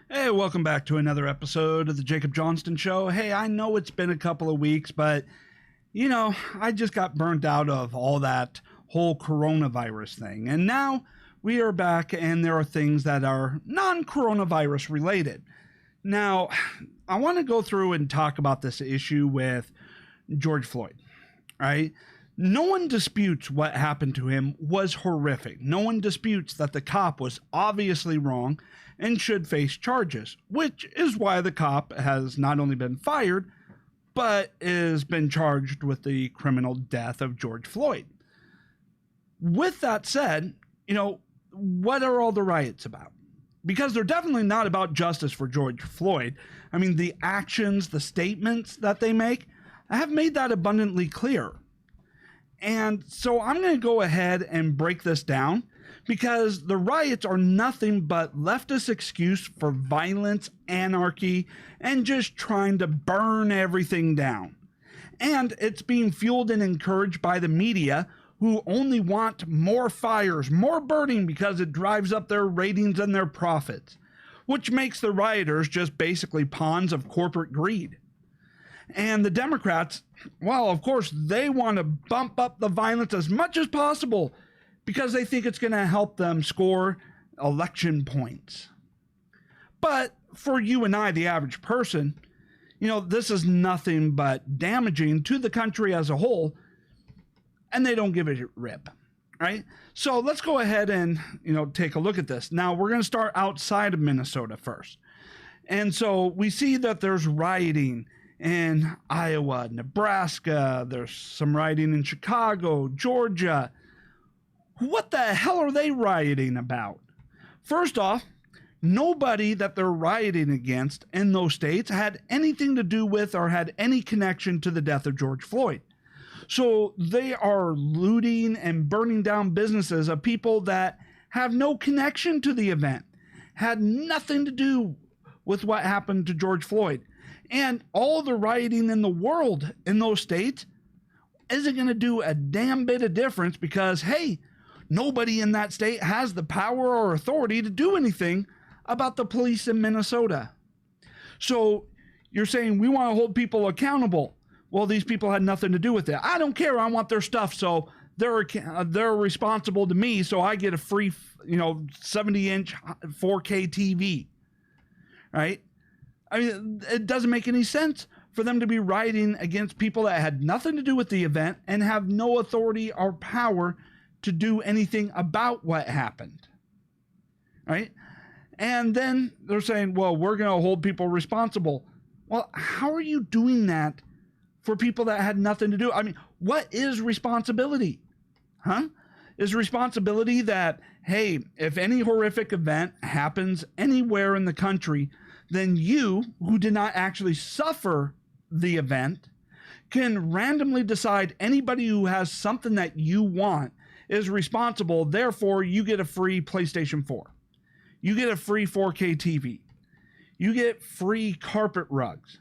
Hey, welcome back to another episode of the Jacob Johnston Show. Hey, I know it's been a couple of weeks, but I just got burnt out of all that whole coronavirus thing. And now we are back, and there are things that are non-coronavirus related. Now, I want to go through and talk about this issue with George Floyd, right? No one disputes what happened to him was horrific. No one disputes that the cop was obviously wrong and should face charges, which is why the cop has not only been fired, but has been charged with the criminal death of George Floyd. With that said, what are all the riots about? Because they're definitely not about justice for George Floyd. I mean, the actions, the statements that they make have made that abundantly clear. And so I'm going to go ahead and break this down because the riots are nothing but leftist excuse for violence, anarchy, and just trying to burn everything down. And it's being fueled and encouraged by the media, who only want more fires, more burning, because it drives up their ratings and their profits, which makes the rioters just basically pawns of corporate greed. And the Democrats, well, of course, they want to bump up the violence as much as possible because they think it's going to help them score election points. But for you and I, the average person, this is nothing but damaging to the country as a whole, and they don't give a rip, right? So let's go ahead and, take a look at this. Now, we're going to start outside of Minnesota first. And so we see that there's rioting in Iowa, Nebraska, there's some rioting in Chicago, Georgia. What the hell are they rioting about? First off, nobody that they're rioting against in those states had anything to do with or had any connection to the death of George Floyd. So they are looting and burning down businesses of people that have no connection to the event, had nothing to do with what happened to George Floyd. And all the rioting in the world in those states isn't going to do a damn bit of difference because, hey, nobody in that state has the power or authority to do anything about the police in Minnesota. So you're saying we want to hold people accountable. Well, these people had nothing to do with it. I don't care. I want their stuff. So they're responsible to me. So I get a free, 70-inch 4K TV, right? I mean, it doesn't make any sense for them to be rioting against people that had nothing to do with the event and have no authority or power to do anything about what happened, right? And then they're saying, well, we're going to hold people responsible. Well, how are you doing that for people that had nothing to do? I mean, what is responsibility? Is responsibility that, hey, if any horrific event happens anywhere in the country, then you, who did not actually suffer the event, can randomly decide anybody who has something that you want is responsible. Therefore, you get a free PlayStation 4. You get a free 4K TV. You get free carpet rugs.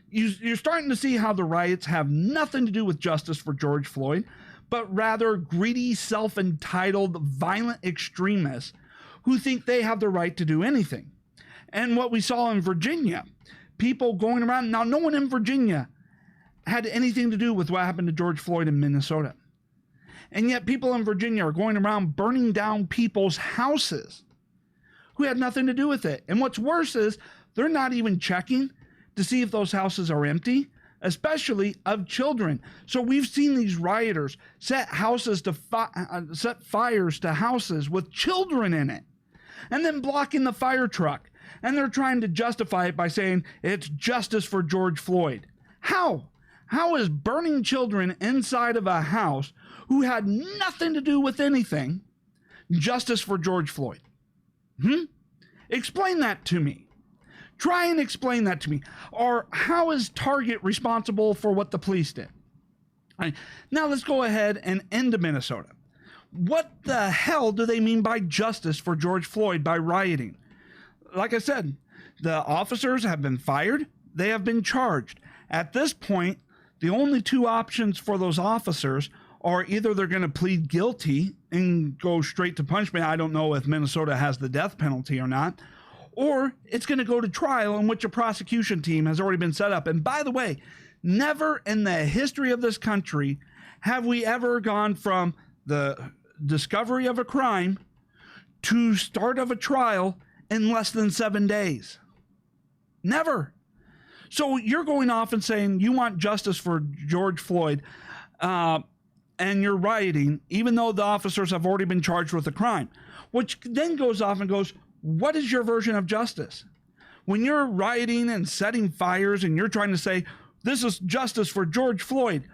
You're starting to see how the riots have nothing to do with justice for George Floyd, but rather greedy, self-entitled, violent extremists who think they have the right to do anything. And what we saw in Virginia, people going around. Now, no one in Virginia had anything to do with what happened to George Floyd in Minnesota. And yet people in Virginia are going around burning down people's houses who had nothing to do with it. And what's worse is they're not even checking to see if those houses are empty, especially of children. So we've seen these rioters set set fires to houses with children in it, and then blocking the fire truck. And they're trying to justify it by saying it's justice for George Floyd. How? How is burning children inside of a house who had nothing to do with anything justice for George Floyd? Explain that to me. Try and explain that to me. Or how is Target responsible for what the police did? All right, now let's go ahead and end Minnesota. What the hell do they mean by justice for George Floyd by rioting? Like I said, the officers have been fired. They have been charged. At this point, the only two options for those officers are either they're going to plead guilty and go straight to punishment. I don't know if Minnesota has the death penalty or not. or it's going to go to trial in which a prosecution team has already been set up. And by the way, never in the history of this country have we ever gone from the discovery of a crime to start of a trial in less than 7 days. Never. So you're going off and saying you want justice for George Floyd, and you're rioting, even though the officers have already been charged with a crime, which then goes off and goes, what is your version of justice? When you're rioting and setting fires and you're trying to say, this is justice for George Floyd,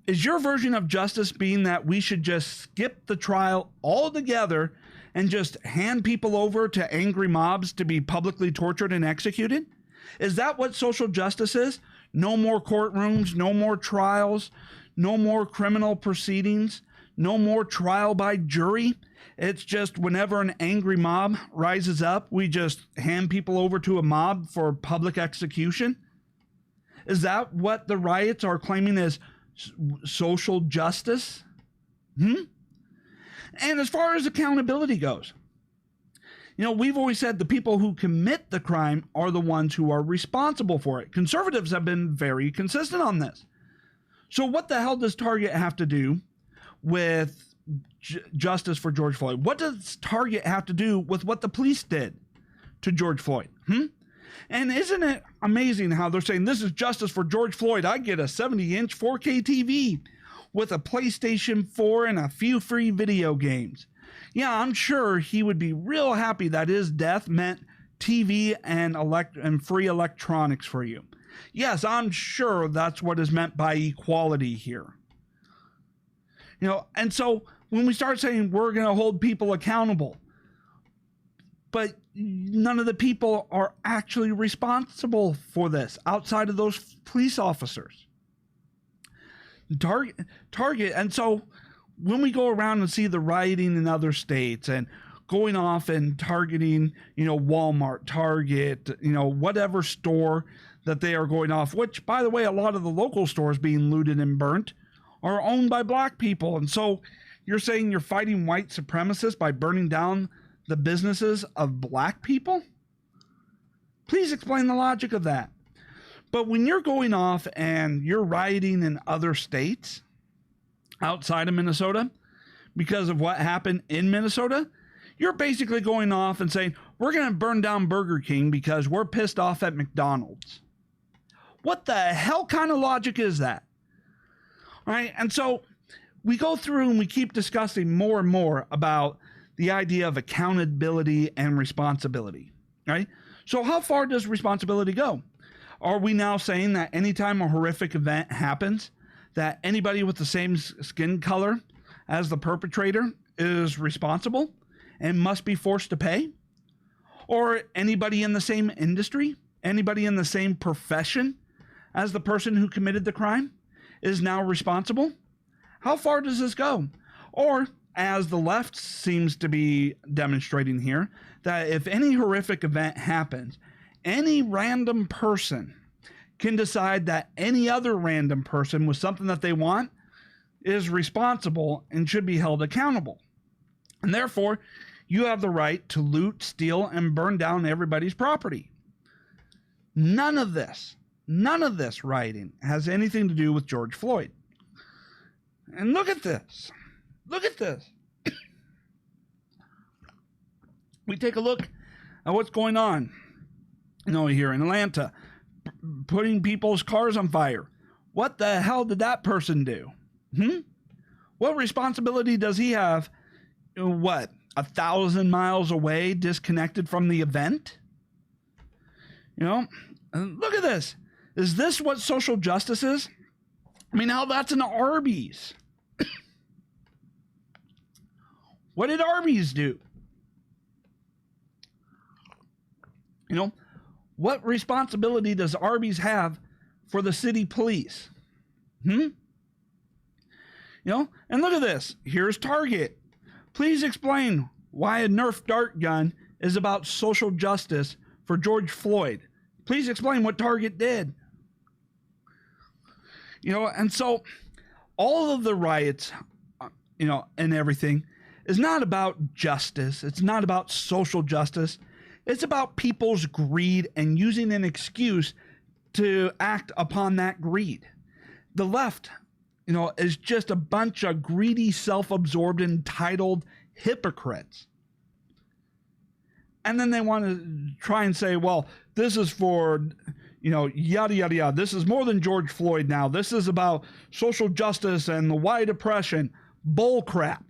is your version of justice being that we should just skip the trial altogether and just hand people over to angry mobs to be publicly tortured and executed? Is that what social justice is? No more courtrooms, no more trials, no more criminal proceedings, no more trial by jury. It's just whenever an angry mob rises up, we just hand people over to a mob for public execution? Is that what the riots are claiming as social justice? And as far as accountability goes, we've always said the people who commit the crime are the ones who are responsible for it. Conservatives have been very consistent on this. So what the hell does Target have to do with justice for George Floyd? What does Target have to do with what the police did to George Floyd? And isn't it amazing how they're saying this is justice for George Floyd? I get a 70-inch 4K TV with a PlayStation 4 and a few free video games. Yeah, I'm sure he would be real happy that his death meant TV and free electronics for you. Yes, I'm sure that's what is meant by equality here. And so when we start saying we're going to hold people accountable, but none of the people are actually responsible for this outside of those police officers. Target. And so when we go around and see the rioting in other states and going off and targeting, Walmart, Target, whatever store that they are going off, which, by the way, a lot of the local stores being looted and burnt are owned by black people. And so you're saying you're fighting white supremacists by burning down the businesses of black people? Please explain the logic of that. But when you're going off and you're rioting in other states outside of Minnesota because of what happened in Minnesota, you're basically going off and saying, we're going to burn down Burger King because we're pissed off at McDonald's. What the hell kind of logic is that? All right. And so we go through and we keep discussing more and more about the idea of accountability and responsibility, right? So how far does responsibility go? Are we now saying that anytime a horrific event happens, that anybody with the same skin color as the perpetrator is responsible and must be forced to pay? Or anybody in the same industry, anybody in the same profession as the person who committed the crime is now responsible? How far does this go? Or, as the left seems to be demonstrating here, that if any horrific event happens, any random person can decide that any other random person with something that they want is responsible and should be held accountable. And therefore, you have the right to loot, steal, and burn down everybody's property. None of this rioting has anything to do with George Floyd. And look at this. We take a look at what's going on, here in Atlanta, putting people's cars on fire. What the hell did that person do? What responsibility does he have? 1,000 miles away, disconnected from the event? Look at this. Is this what social justice is? How that's an Arby's. What did Arby's do? What responsibility does Arby's have for the city police? And look at this. Here's Target. Please explain why a Nerf dart gun is about social justice for George Floyd. Please explain what Target did. And so all of the riots, and everything is not about justice. It's not about social justice. It's about people's greed and using an excuse to act upon that greed. The left, is just a bunch of greedy, self-absorbed, entitled hypocrites. And then they want to try and say, well, this is for, yada, yada, yada. This is more than George Floyd now. This is about social justice and the white oppression. Bull crap.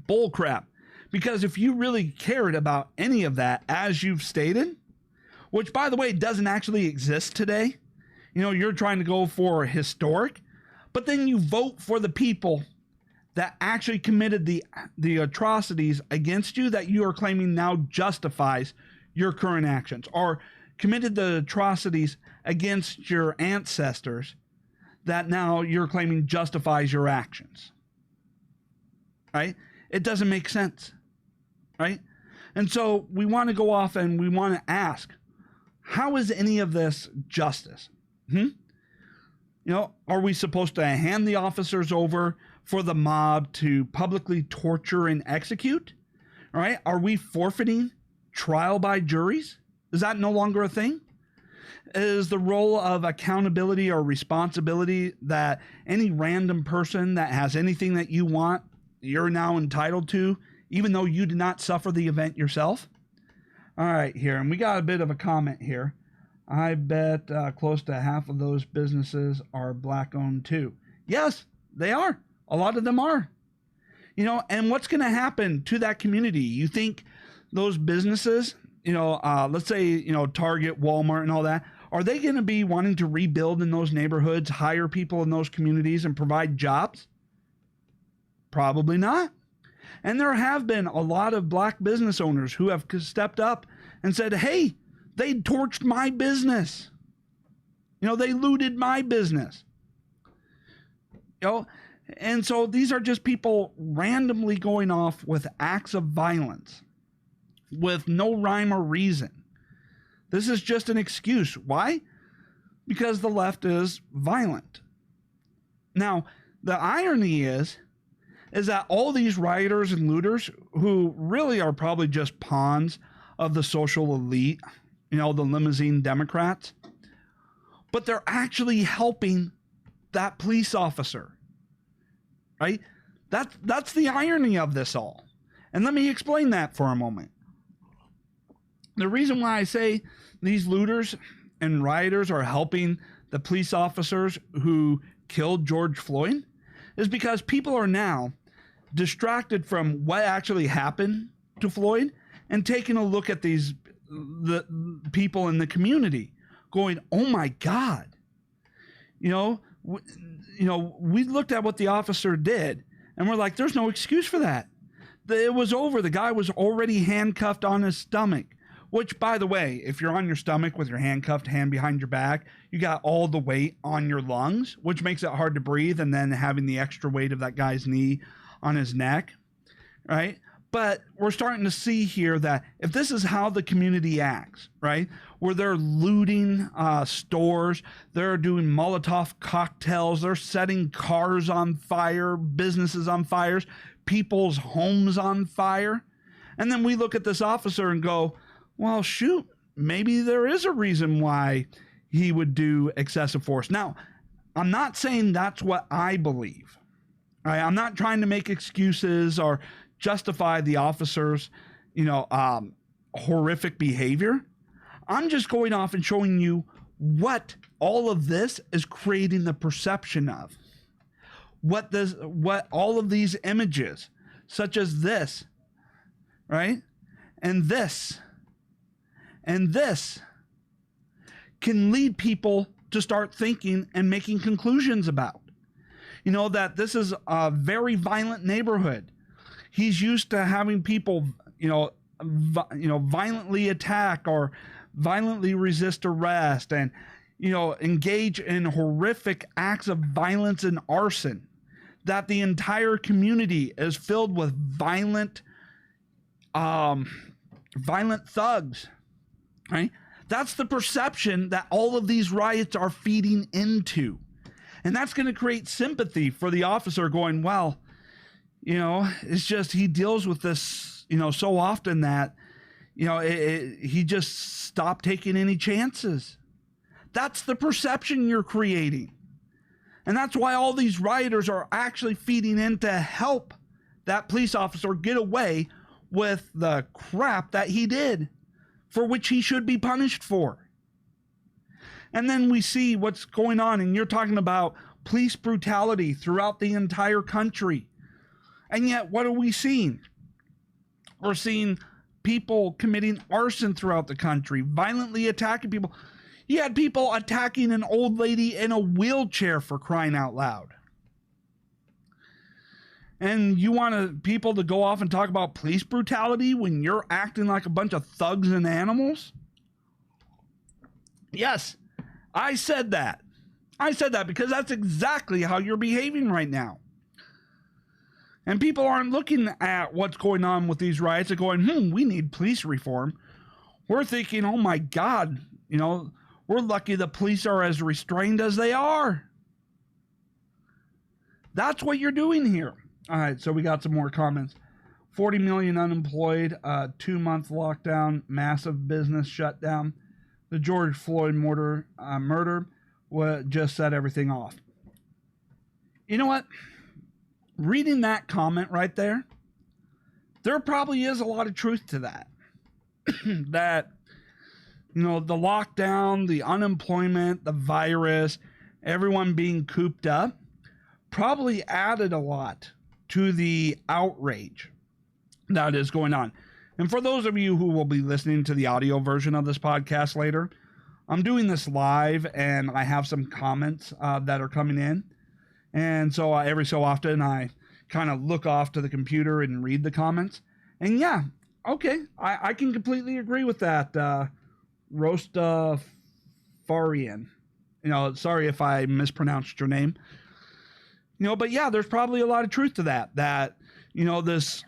Bull crap. Because if you really cared about any of that, as you've stated, which, by the way, doesn't actually exist today, you're trying to go for historic, but then you vote for the people that actually committed the atrocities against you that you are claiming now justifies your current actions, or committed the atrocities against your ancestors that now you're claiming justifies your actions. Right? It doesn't make sense. Right? And so we want to go off and we want to ask, how is any of this justice? Are we supposed to hand the officers over for the mob to publicly torture and execute? All right. Are we forfeiting trial by juries? Is that no longer a thing? Is the role of accountability or responsibility that any random person that has anything that you want, you're now entitled to, even though you did not suffer the event yourself? All right, here, and we got a bit of a comment here. I bet close to half of those businesses are black-owned too. Yes, they are. A lot of them are. And what's going to happen to that community? You think those businesses, let's say, Target, Walmart, and all that, are they going to be wanting to rebuild in those neighborhoods, hire people in those communities, and provide jobs? Probably not. And there have been a lot of black business owners who have stepped up and said, hey, they torched my business. They looted my business. And so these are just people randomly going off with acts of violence with no rhyme or reason. This is just an excuse. Why? Because the left is violent. Now, the irony is that all these rioters and looters, who really are probably just pawns of the social elite, the limousine Democrats, but they're actually helping that police officer, right? That's the irony of this all. And let me explain that for a moment. The reason why I say these looters and rioters are helping the police officers who killed George Floyd is because people are now distracted from what actually happened to Floyd and taking a look at the people in the community going, oh my God, we looked at what the officer did and we're like, there's no excuse for that. It was over. The guy was already handcuffed on his stomach, which, by the way, if you're on your stomach with your handcuffed hand behind your back, you got all the weight on your lungs, which makes it hard to breathe. And then having the extra weight of that guy's knee on his neck, right? But we're starting to see here that if this is how the community acts, right, where they're looting stores, they're doing Molotov cocktails, they're setting cars on fire, businesses on fires, people's homes on fire. And then we look at this officer and go, well, shoot, maybe there is a reason why he would do excessive force. Now, I'm not saying that's what I believe. Right? I'm not trying to make excuses or justify the officer's, horrific behavior. I'm just going off and showing you what all of this is creating the perception of. What all of these images, such as this, right? And this, can lead people to start thinking and making conclusions about. That this is a very violent neighborhood. He's used to having people, violently attack or violently resist arrest and, engage in horrific acts of violence and arson. That the entire community is filled with violent thugs, right? That's the perception that all of these riots are feeding into. And that's going to create sympathy for the officer going, well, it's just he deals with this, so often that, he just stopped taking any chances. That's the perception you're creating. And that's why all these rioters are actually feeding in to help that police officer get away with the crap that he did, for which he should be punished for. And then we see what's going on, and you're talking about police brutality throughout the entire country. And yet, what are we seeing? We're seeing people committing arson throughout the country, violently attacking people. You had people attacking an old lady in a wheelchair, for crying out loud. And you want people to go off and talk about police brutality when you're acting like a bunch of thugs and animals? Yes, I said that. I said that because that's exactly how you're behaving right now. And people aren't looking at what's going on with these riots and going, we need police reform. We're thinking, oh my God, we're lucky the police are as restrained as they are. That's what you're doing here. All right, so we got some more comments. 40 million unemployed, 2-month lockdown, massive business shutdown. The George Floyd murder just set everything off. You know what? Reading that comment right there probably is a lot of truth to that. That, the lockdown, the unemployment, the virus, everyone being cooped up, probably added a lot to the outrage that is going on. And for those of you who will be listening to the audio version of this podcast later, I'm doing this live and I have some comments that are coming in. And so every so often I kind of look off to the computer and read the comments. And yeah, okay, I can completely agree with that. Rostafarian. Sorry if I mispronounced your name. But yeah, there's probably a lot of truth to that. That, this,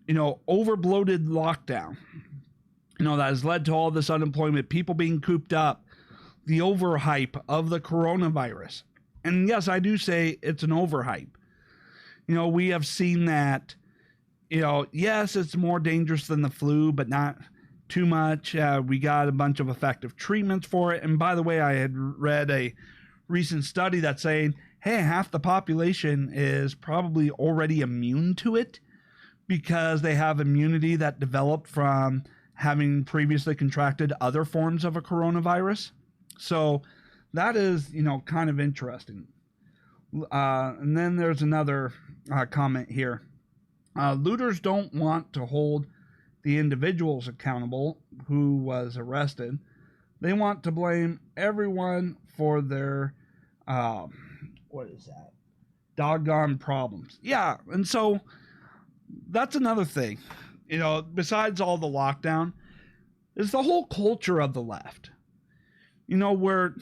overbloated lockdown, that has led to all this unemployment, people being cooped up, the overhype of the coronavirus. And yes, I do say it's an overhype. We have seen that, yes, it's more dangerous than the flu, but not too much. We got a bunch of effective treatments for it. And by the way, I had read a recent study that's saying, hey, half the population is probably already immune to it because they have immunity that developed from having previously contracted other forms of a coronavirus. So that is, kind of interesting. And then there's another comment here. Looters don't want to hold the individuals accountable who was arrested. They want to blame everyone for their, doggone problems. Yeah, and so that's another thing. Besides all the lockdown, is the whole culture of the left. Where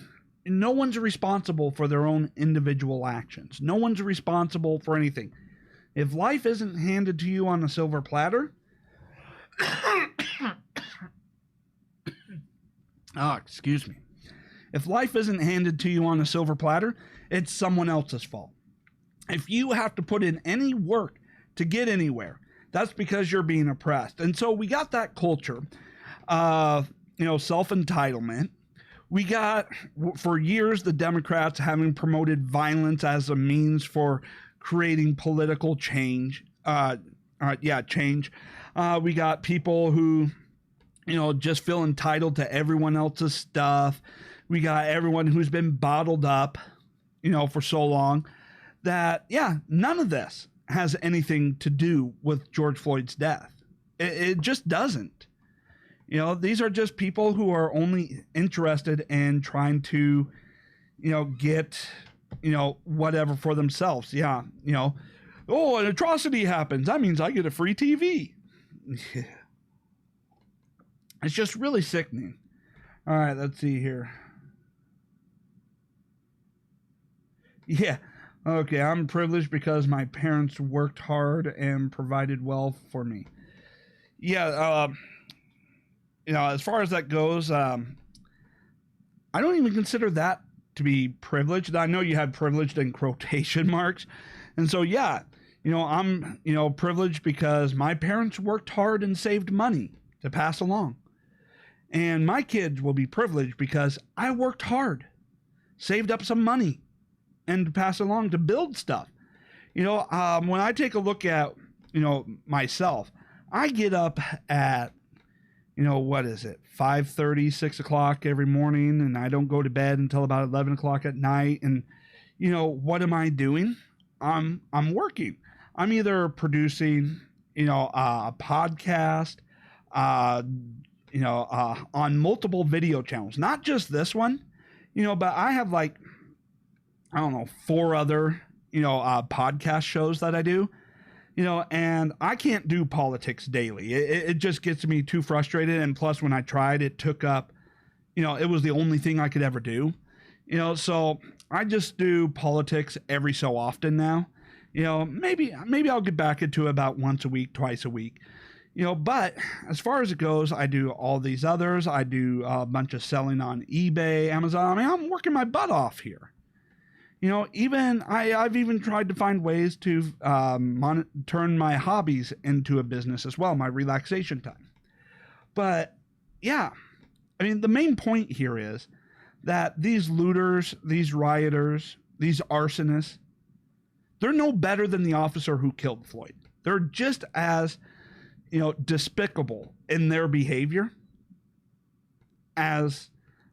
no one's responsible for their own individual actions. No one's responsible for anything. If life isn't handed to you on a silver platter, excuse me. If life isn't handed to you on a silver platter, it's someone else's fault. If you have to put in any work to get anywhere, that's because you're being oppressed. And so we got that culture of, self-entitlement. We got, for years, the Democrats having promoted violence as a means for creating political change. Change. We got people who, just feel entitled to everyone else's stuff. We got everyone who's been bottled up, for so long that, none of this has anything to do with George Floyd's death. It just doesn't. These are just people who are only interested in trying to, get, whatever for themselves. Yeah. An atrocity happens. That means I get a free TV. Yeah. It's just really sickening. All right, let's see here. Yeah. Okay, I'm privileged because my parents worked hard and provided well for me. Yeah, as far as that goes, I don't even consider that to be privileged. I know you had privileged in quotation marks. And so, yeah, I'm, privileged because my parents worked hard and saved money. to pass along. And my kids will be privileged because I worked hard, saved up some money, and to pass along to build stuff. When I take a look at, myself, I get up at, 5:30, 6 o'clock every morning, and I don't go to bed until about 11 o'clock at night. And, what am I doing? I'm working. I'm either producing, a podcast, on multiple video channels, not just this one, but I have 4 other, podcast shows that I do, and I can't do politics daily. It just gets me too frustrated. And plus, when I tried, it took up, it was the only thing I could ever do, so I just do politics every so often now. Maybe I'll get back into it about once a week, twice a week. But as far as it goes, I do all these others. I do a bunch of selling on eBay, Amazon. I mean, I'm working my butt off here. I've even tried to find ways to turn my hobbies into a business as well, my relaxation time. But yeah, I mean, the main point here is that these looters, these rioters, these arsonists, they're no better than the officer who killed Floyd. They're just as despicable in their behavior as,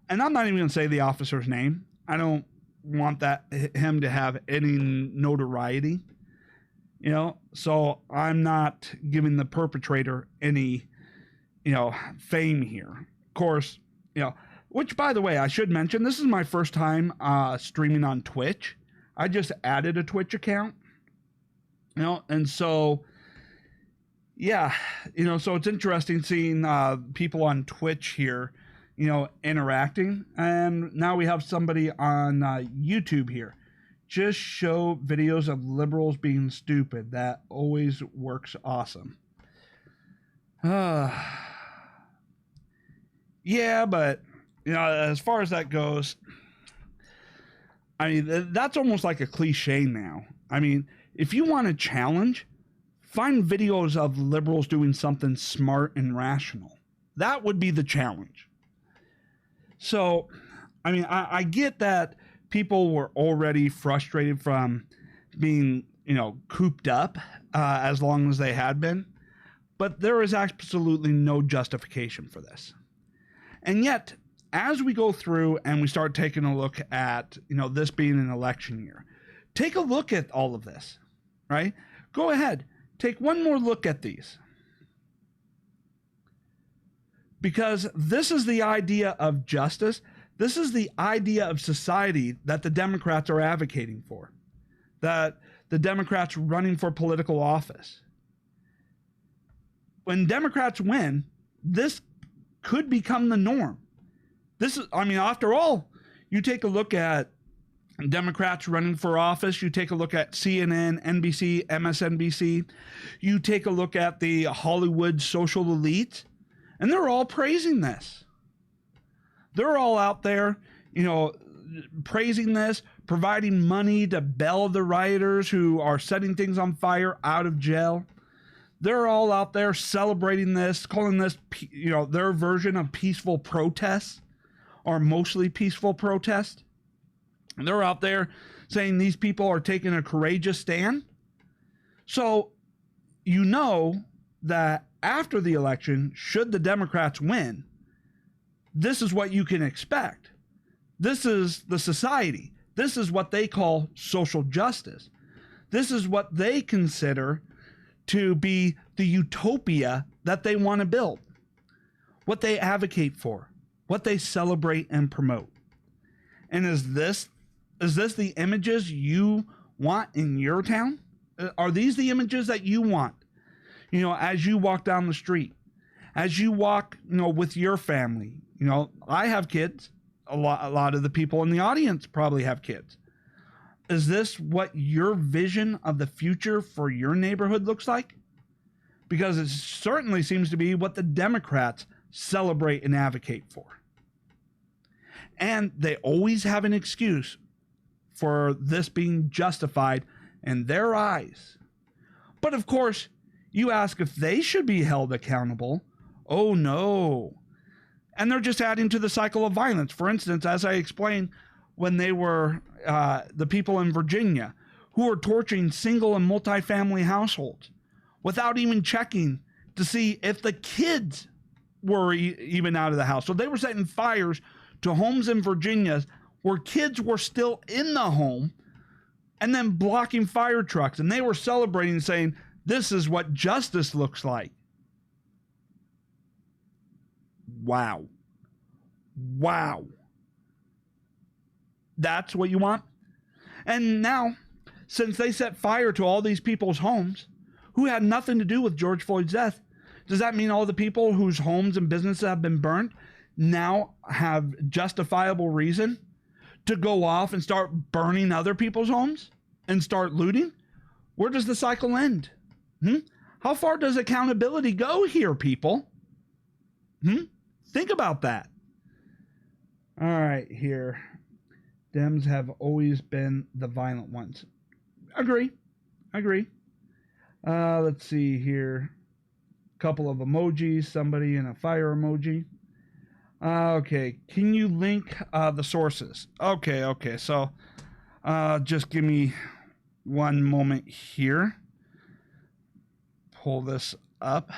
and I'm not even going to say the officer's name. I don't want him to have any notoriety, so I'm not giving the perpetrator any, fame here. Of course, which, by the way, I should mention, this is my first time streaming on Twitch. I just added a Twitch account, and so yeah, so it's interesting seeing people on Twitch here, interacting. And now we have somebody on YouTube here. Just show videos of liberals being stupid. That always works awesome. Yeah, but, as far as that goes, I mean, that's almost like a cliche now. I mean, if you want a challenge, find videos of liberals doing something smart and rational. That would be the challenge. So, I mean, I get that people were already frustrated from being, cooped up as long as they had been, but there is absolutely no justification for this. And yet, as we go through and we start taking a look at, this being an election year, take a look at all of this, right? Go ahead. Take one more look at these. Because this is the idea of justice. This is the idea of society that the Democrats are advocating for. That the Democrats running for political office. When Democrats win, this could become the norm. After all, you take a look at Democrats running for office, you take a look at CNN, NBC, MSNBC, you take a look at the Hollywood social elite, and they're all praising this. They're all out there, praising this, providing money to bail the rioters who are setting things on fire out of jail. They're all out there celebrating this, calling this, their version of peaceful protests, or mostly peaceful protest. And they're out there saying these people are taking a courageous stand. So, that after the election, should the Democrats win, this is what you can expect. This is the society. This is what they call social justice. This is what they consider to be the utopia that they want to build, what they advocate for, what they celebrate and promote. And is this the images you want in your town? Are these the images that you want? As you walk down the street, as you walk, with your family. I have kids. A lot of the people in the audience probably have kids. Is this what your vision of the future for your neighborhood looks like? Because it certainly seems to be what the Democrats celebrate and advocate for. And they always have an excuse for this being justified in their eyes. But of course, you ask if they should be held accountable, Oh no. And they're just adding to the cycle of violence. For instance, as I explained, when they were the people in Virginia who were torching single and multifamily households without even checking to see if the kids were even out of the house. So they were setting fires to homes in Virginia where kids were still in the home and then blocking fire trucks. And they were celebrating, saying, this is what justice looks like. Wow. Wow. That's what you want? And now, since they set fire to all these people's homes who had nothing to do with George Floyd's death, does that mean all the people whose homes and businesses have been burned now have justifiable reason to go off and start burning other people's homes and start looting? Where does the cycle end? How far does accountability go here, people? Think about that. All right, here. Dems have always been the violent ones. Agree. Let's see here. Couple of emojis, somebody in a fire emoji. Okay, can you link the sources? Okay, so just give me one moment here. Pull this up.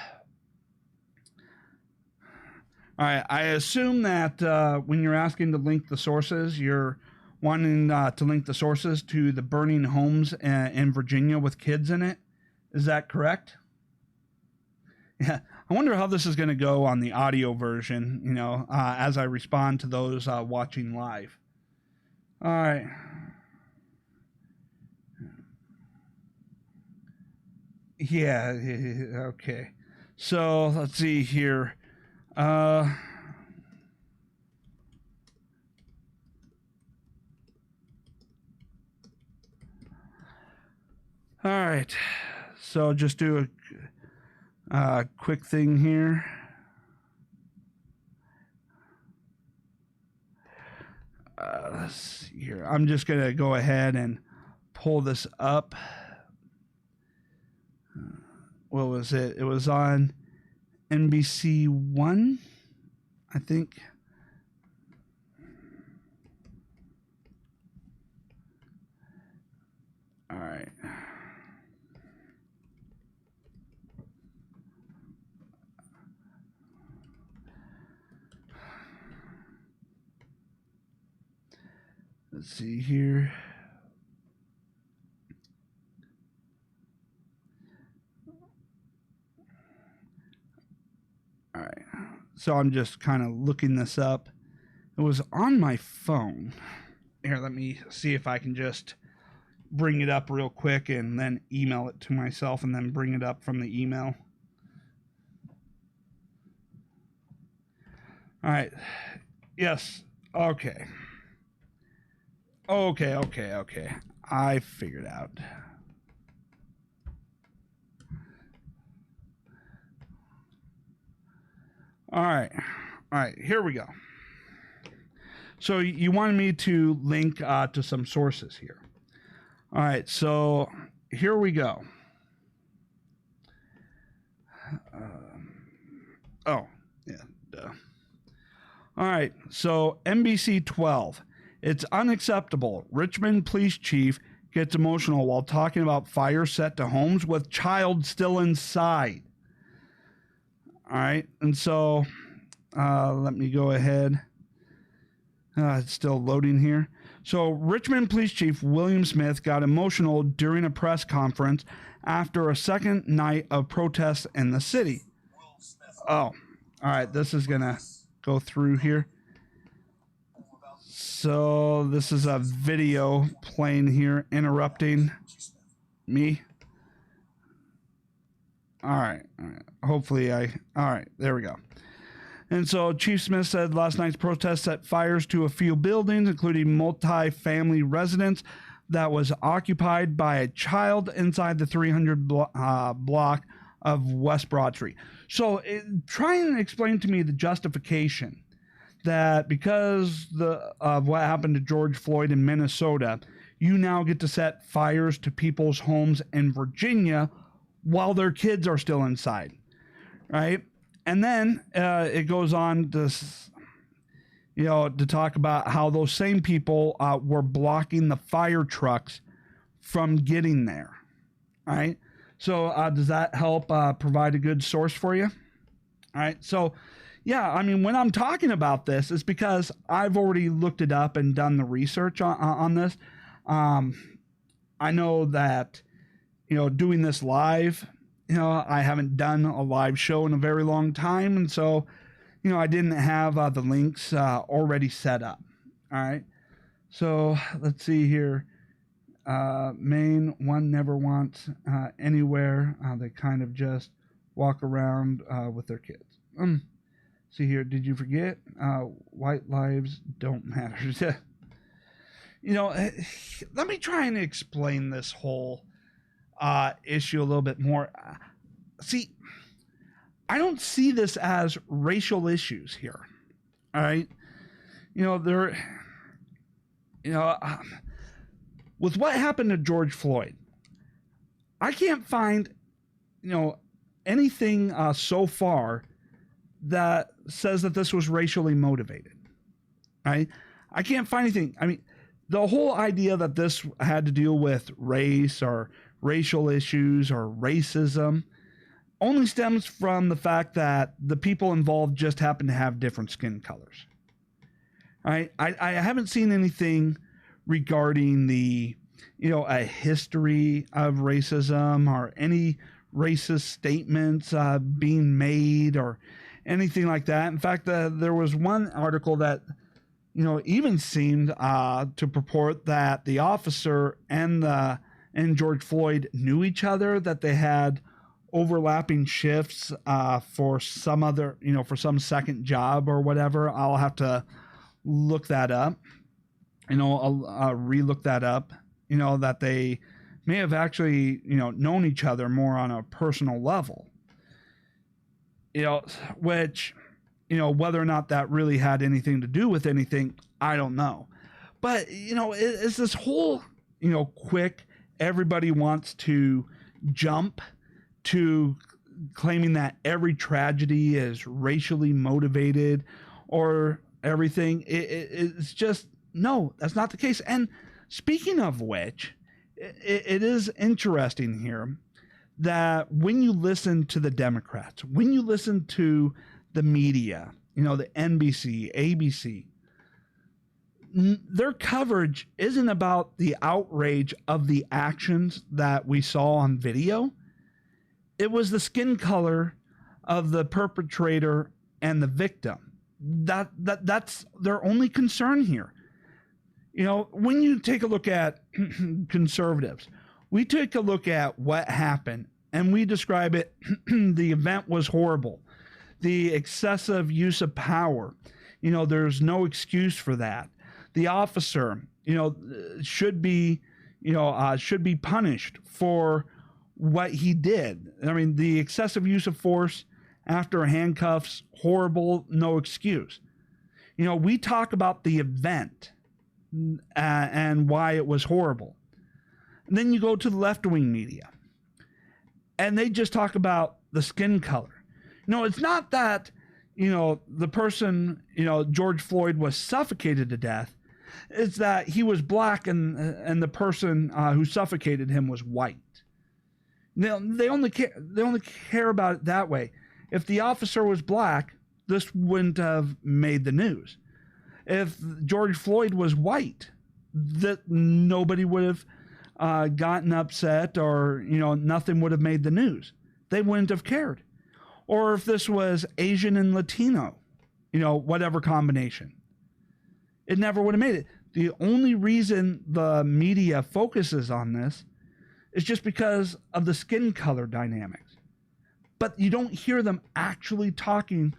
All right, I assume that when you're asking to link the sources, you're wanting to link the sources to the burning homes in Virginia with kids in it. Is that correct? Yeah, I wonder how this is going to go on the audio version, as I respond to those watching live. All right. Yeah, okay. So let's see here. All right. So just do a quick thing here. Let's see here. I'm just going to go ahead and pull this up. What was it? It was on NBC1, I think. All right. Let's see here. All right. So I'm just kind of looking this up. It was on my phone. Here, let me see if I can just bring it up real quick and then email it to myself and then bring it up from the email. All right. Yes. Okay. Okay. I figured out. All right. Here we go. So you wanted me to link to some sources here. All right. So here we go. Oh, yeah. Duh. All right. So NBC 12. It's unacceptable. Richmond police chief gets emotional while talking about fire set to homes with child still inside. All right. And so let me go ahead. It's still loading here. So Richmond police chief William Smith got emotional during a press conference after a second night of protests in the city. Oh, all right. This is going to go through here. So this is a video playing here, interrupting me. All right. Hopefully all right, there we go. And so Chief Smith said last night's protest set fires to a few buildings, including multi-family residence that was occupied by a child inside the 300 block of West Broad Street. So try and explain to me the justification that because of what happened to George Floyd in Minnesota, you now get to set fires to people's homes in Virginia while their kids are still inside, right? And then it goes on to, to talk about how those same people were blocking the fire trucks from getting there. All right. So does that help provide a good source for you? All right. So, yeah, I mean, when I'm talking about this, it's because I've already looked it up and done the research on this. I know that, doing this live, I haven't done a live show in a very long time. And so, I didn't have the links already set up. All right. So let's see here. Maine, one never wants anywhere. They kind of just walk around with their kids. See here, did you forget? White lives don't matter. Let me try and explain this whole issue a little bit more. See, I don't see this as racial issues here. All right. With what happened to George Floyd, I can't find, anything so far that says that this was racially motivated. Right? I can't find anything. I mean, the whole idea that this had to deal with race or racial issues or racism only stems from the fact that the people involved just happen to have different skin colors. All right? I haven't seen anything regarding the, a history of racism or any racist statements being made or anything like that. In fact, there was one article that, even seemed to purport that the officer and George Floyd knew each other, that they had overlapping shifts for some other, for some second job or whatever. I'll have to look that up. I'll re-look that up, that they may have actually, known each other more on a personal level, which, whether or not that really had anything to do with anything, I don't know. But, it's this whole, quick, everybody wants to jump to claiming that every tragedy is racially motivated or everything. It's just, no, that's not the case. And speaking of which, it is interesting here that when you listen to the Democrats, when you listen to the media, the NBC, ABC, their coverage isn't about the outrage of the actions that we saw on video. It was the skin color of the perpetrator and the victim. That's their only concern here. When you take a look at conservatives, we take a look at what happened and we describe it. The event was horrible. The excessive use of power, there's no excuse for that. The officer, should be punished for what he did. I mean, the excessive use of force after handcuffs, horrible, no excuse. We talk about the event and why it was horrible. And then you go to the left-wing media and they just talk about the skin color. It's not that, the person, George Floyd was suffocated to death. It's that he was black and the person who suffocated him was white. They only care about it that way. If the officer was black, this wouldn't have made the news. If George Floyd was white, that nobody would have gotten upset or, nothing would have made the news. They wouldn't have cared. Or if this was Asian and Latino, whatever combination, it never would have made it. The only reason the media focuses on this is just because of the skin color dynamics. But you don't hear them actually talking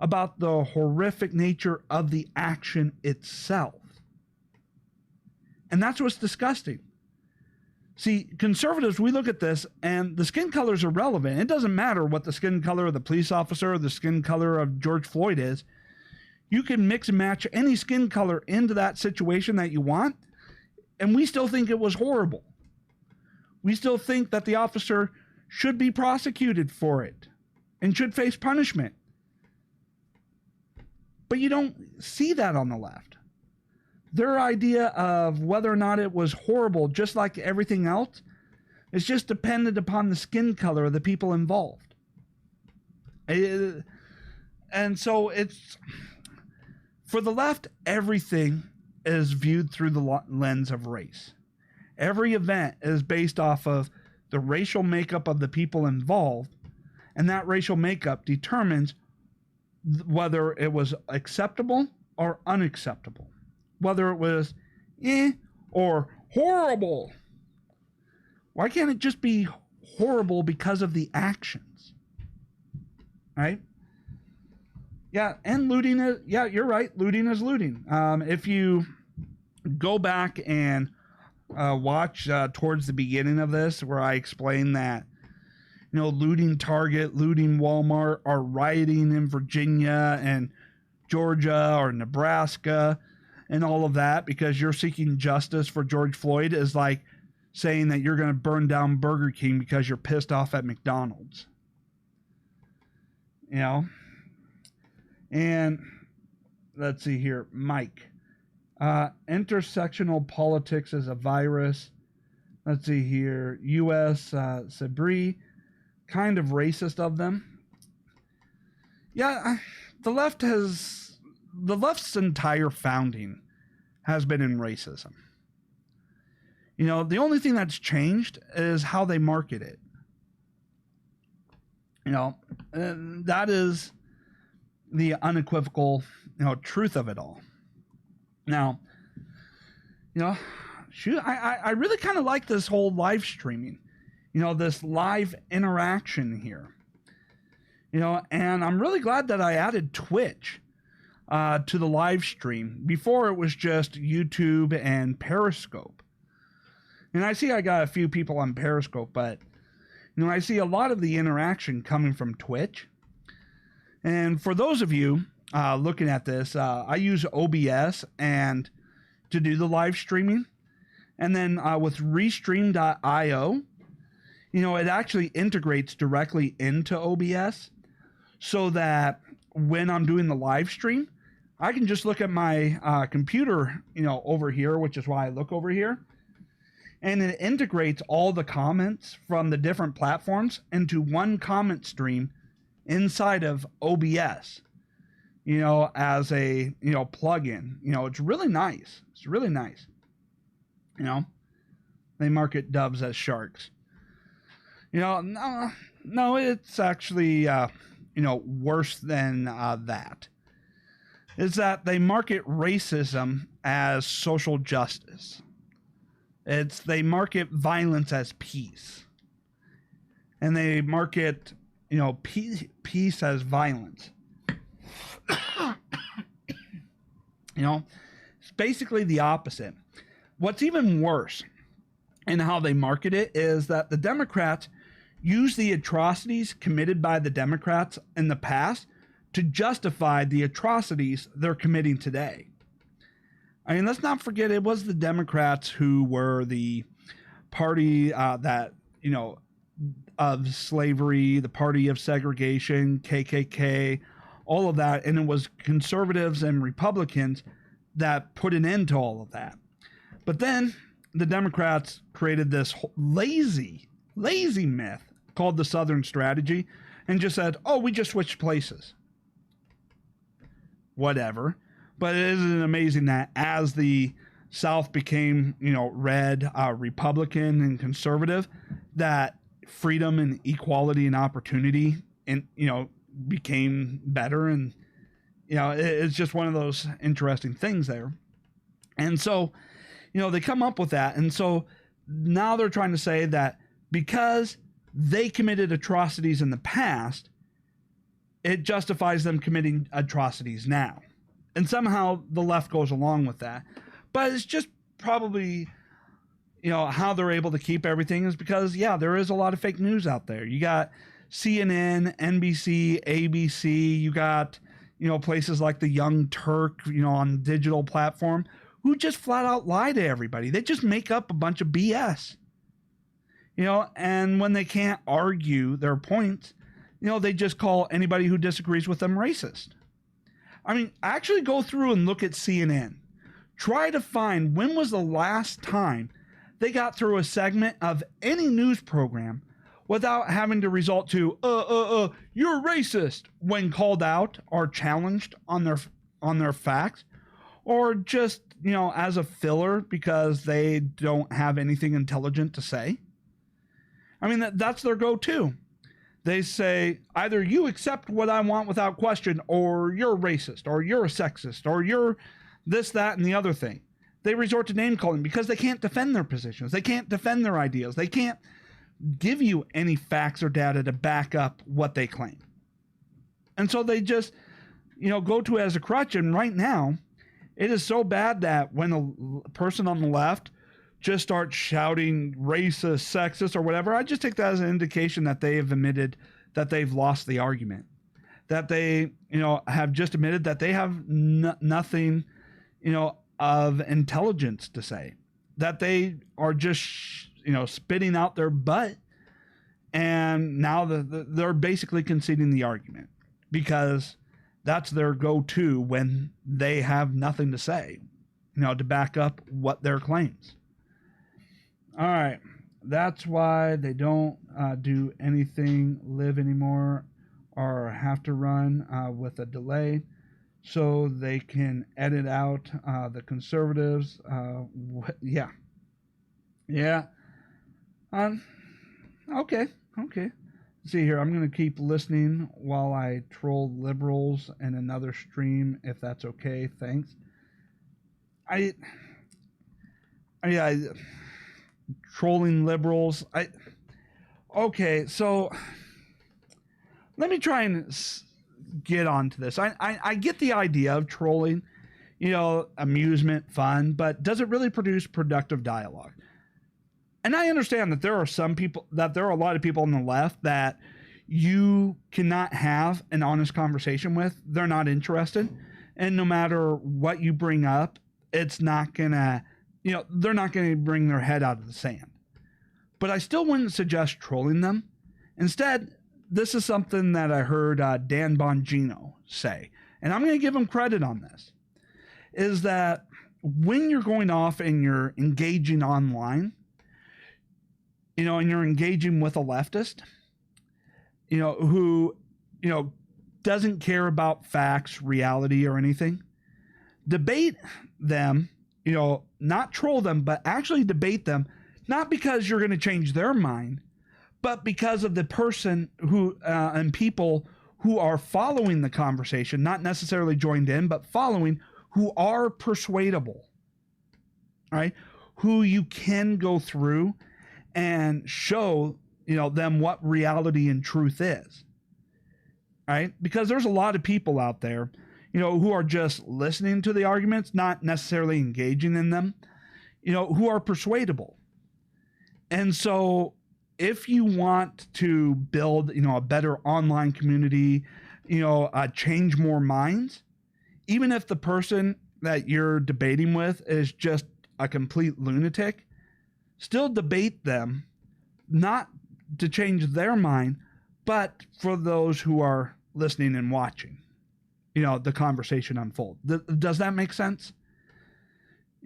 about the horrific nature of the action itself. And that's what's disgusting. See, conservatives, we look at this and the skin color is irrelevant. It doesn't matter what the skin color of the police officer or the skin color of George Floyd is. You can mix and match any skin color into that situation that you want, and we still think it was horrible. We still think that the officer should be prosecuted for it and should face punishment. But you don't see that on the left. Their idea of whether or not it was horrible, just like everything else, is just dependent upon the skin color of the people involved. And so it's, for the left, everything is viewed through the lens of race. Every event is based off of the racial makeup of the people involved, and that racial makeup determines whether it was acceptable or unacceptable, whether it was or horrible. Why can't it just be horrible because of the actions? Right? Yeah, and looting is, yeah, you're right, looting is looting. If you go back and watch towards the beginning of this, where I explain that, you know, looting Target, looting Walmart, or rioting in Virginia and Georgia or Nebraska and all of that because you're seeking justice for George Floyd, is like saying that you're going to burn down Burger King because you're pissed off at McDonald's. You know? And let's see here, Mike. Intersectional politics is a virus. Let's see here, U.S. Sabri, kind of racist of them. Yeah, the left's entire founding has been in racism. You know, the only thing that's changed is how they market it. You know, that is the unequivocal, you know, truth of it all. Now, you know, I really kind of like this whole live streaming, you know, this live interaction here, you know, and I'm really glad that I added Twitch to the live stream. Before, it was just YouTube and Periscope. And I see I got a few people on Periscope, but, you know, I see a lot of the interaction coming from Twitch. And for those of you looking at this, I use OBS and to do the live streaming. And then with Restream.io, you know, it actually integrates directly into OBS so that when I'm doing the live stream, I can just look at my computer, you know, over here, which is why I look over here. And it integrates all the comments from the different platforms into one comment stream inside of OBS, you know, as a, you know, plugin. You know, it's really nice. It's really nice. You know, they market doves as sharks. You know, no, it's actually, you know, worse than that. Is that they market racism as social justice. They market violence as peace. And they market, you know, peace as violence. You know, it's basically the opposite. What's even worse in how they market it is that the Democrats use the atrocities committed by the Democrats in the past to justify the atrocities they're committing today. I mean, let's not forget it was the Democrats who were the party that, you know, of slavery, the party of segregation, KKK, all of that. And it was conservatives and Republicans that put an end to all of that. But then the Democrats created this lazy myth called the Southern Strategy and just said, oh, we just switched places. Whatever. But isn't it amazing that as the South became, you know, red, Republican and conservative, that freedom and equality and opportunity and, you know, became better. And, you know, it's just one of those interesting things there. And so, you know, they come up with that. And so now they're trying to say that because they committed atrocities in the past, it justifies them committing atrocities now. And somehow the left goes along with that. But it's just probably, you know, how they're able to keep everything is because, yeah, there is a lot of fake news out there. You got CNN, NBC, ABC, you got, you know, places like the Young Turk, you know, on digital platform, who just flat out lie to everybody. They just make up a bunch of BS. You know, and when they can't argue their points, you know, they just call anybody who disagrees with them racist. I mean, actually go through and look at CNN. Try to find when was the last time they got through a segment of any news program without having to resort to, you're racist when called out or challenged on their facts, or just, as a filler because they don't have anything intelligent to say. I mean, that's their go-to. They say, either you accept what I want without question, or you're racist, or you're a sexist, or you're this, that, and the other thing. They resort to name calling because they can't defend their positions. They can't defend their ideas. They can't give you any facts or data to back up what they claim. And so they just, go to it as a crutch. And right now, it is so bad that when a person on the left just starts shouting racist, sexist, or whatever, I just take that as an indication that they have admitted that they've lost the argument. That they, have just admitted that they have nothing, of intelligence to say. That they are just, spitting out their butt. And now they're basically conceding the argument because that's their go-to when they have nothing to say, to back up what their claims. All right. That's why they don't do anything live anymore or have to run with a delay so they can edit out the conservatives. Yeah. Okay. See here, I'm going to keep listening while I troll liberals in another stream, if that's okay. Thanks. Trolling liberals. Okay, so let me try and get onto this. I get the idea of trolling, amusement, fun, but does it really produce productive dialogue? And I understand that there are a lot of people on the left that you cannot have an honest conversation with. They're not interested. And no matter what you bring up, it's not gonna, they're not going to bring their head out of the sand. But I still wouldn't suggest trolling them. Instead, this is something that I heard Dan Bongino say, and I'm going to give him credit on this, is that when you're going off and you're engaging online, and you're engaging with a leftist, who, doesn't care about facts, reality, or anything, debate them, not troll them, but actually debate them, not because you're going to change their mind, but because of the person who, and people who are following the conversation, not necessarily joined in, but following, who are persuadable, right? Who you can go through and show, them what reality and truth is, right? Because there's a lot of people out there, who are just listening to the arguments, not necessarily engaging in them, who are persuadable. And so if you want to build, a better online community, change more minds, even if the person that you're debating with is just a complete lunatic, still debate them, not to change their mind, but for those who are listening and watching, the conversation unfold. Does that make sense?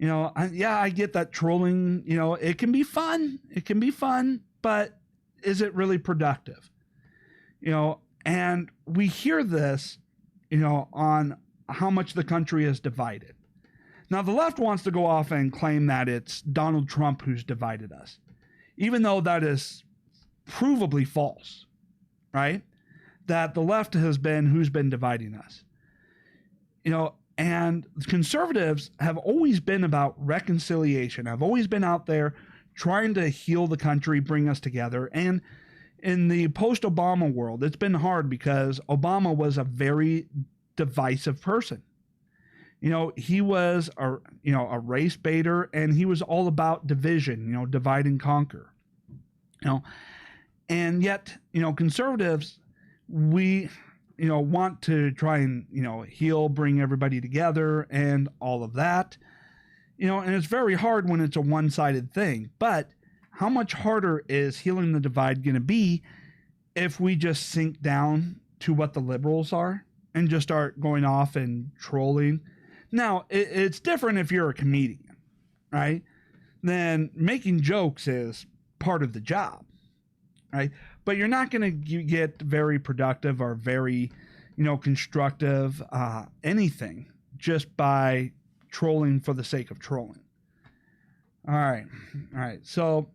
I get that trolling, it can be fun. It can be fun, but is it really productive? And we hear this, on how much the country is divided. Now, the left wants to go off and claim that it's Donald Trump who's divided us, even though that is provably false, right? That the left has been who's been dividing us. And conservatives have always been about reconciliation. Have always been out there trying to heal the country, bring us together. And in the post-Obama world, it's been hard because Obama was a very divisive person. He was a race baiter, and he was all about division, divide and conquer. And yet, conservatives, we, want to try and, heal, bring everybody together and all of that. And it's very hard when it's a one-sided thing. But how much harder is healing the divide going to be if we just sink down to what the liberals are? and just start going off and trolling. Now, it's different if you're a comedian, right? Then making jokes is part of the job, right? But you're not going to get very productive or very, constructive anything just by trolling for the sake of trolling. All right. So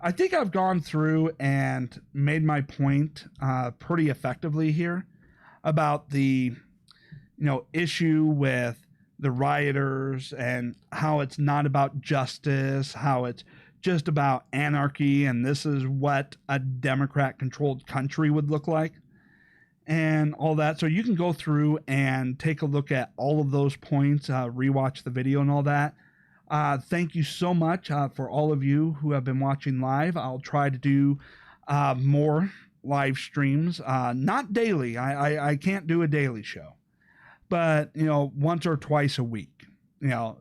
I think I've gone through and made my point pretty effectively here about the, issue with the rioters and how it's not about justice, how it's just about anarchy, and this is what a Democrat-controlled country would look like, and all that. So you can go through and take a look at all of those points, rewatch the video and all that. Thank you so much for all of you who have been watching live. I'll try to do more live streams, not daily. I can't do a daily show, but once or twice a week.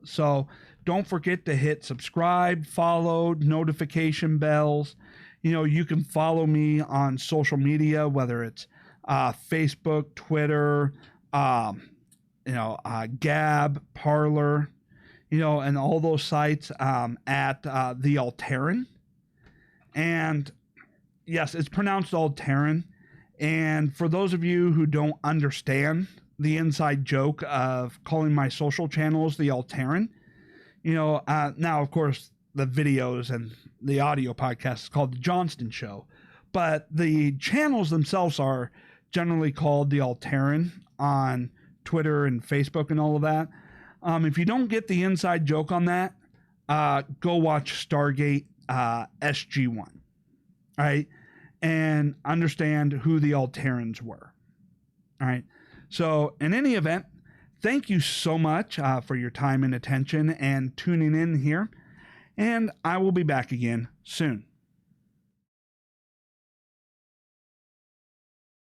So don't forget to hit subscribe, follow, notification bells. You can follow me on social media, whether it's Facebook, Twitter, Gab, Parler, and all those sites at the Alteran. And yes, it's pronounced Alteran. And for those of you who don't understand the inside joke of calling my social channels the Alteran, now, of course, the videos and the audio podcast is called The Johnston Show, but the channels themselves are generally called the Alteran on Twitter and Facebook and all of that. If you don't get the inside joke on that, go watch Stargate SG-1, all right, and understand who the Alterans were, all right? So in any event, thank you so much for your time and attention and tuning in here, and I will be back again soon.